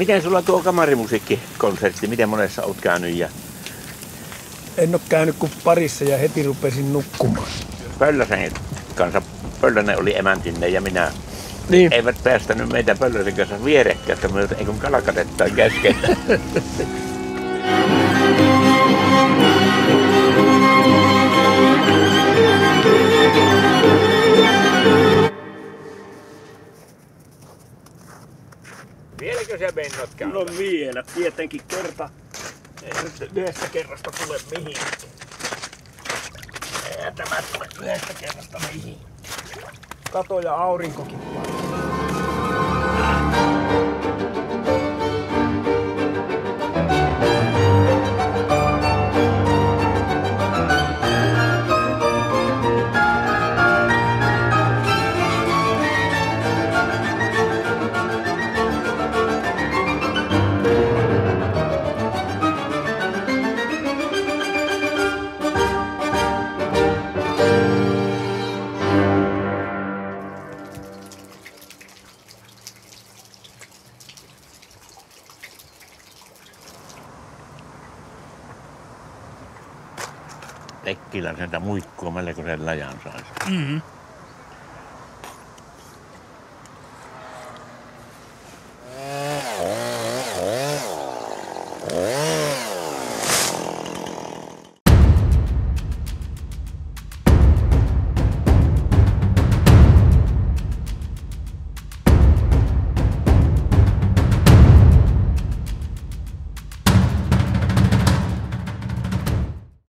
Miten sulla tuo kamarimusiikkikonsertti, miten monessa olet käynyt? En ole käynyt kuin parissa ja heti rupesin nukkumaan. Pölläsen kanssa, Pöllänen oli emäntinne ja minä. Niin. Eivät päästänyt meitä Pölläsen kanssa vierekkäin, että ei kun kalakatettaan kesken. Vieläkö se mennot käy? No vielä, tietenkin kerta. Ei nyt yhdestä kerrasta tule mihinkään. Ei tämä tule yhdestä kerrasta mihin. Kato ja aurinkokin paistaa. Tekkilän sieltä muikkua melkoisen läjän saisi.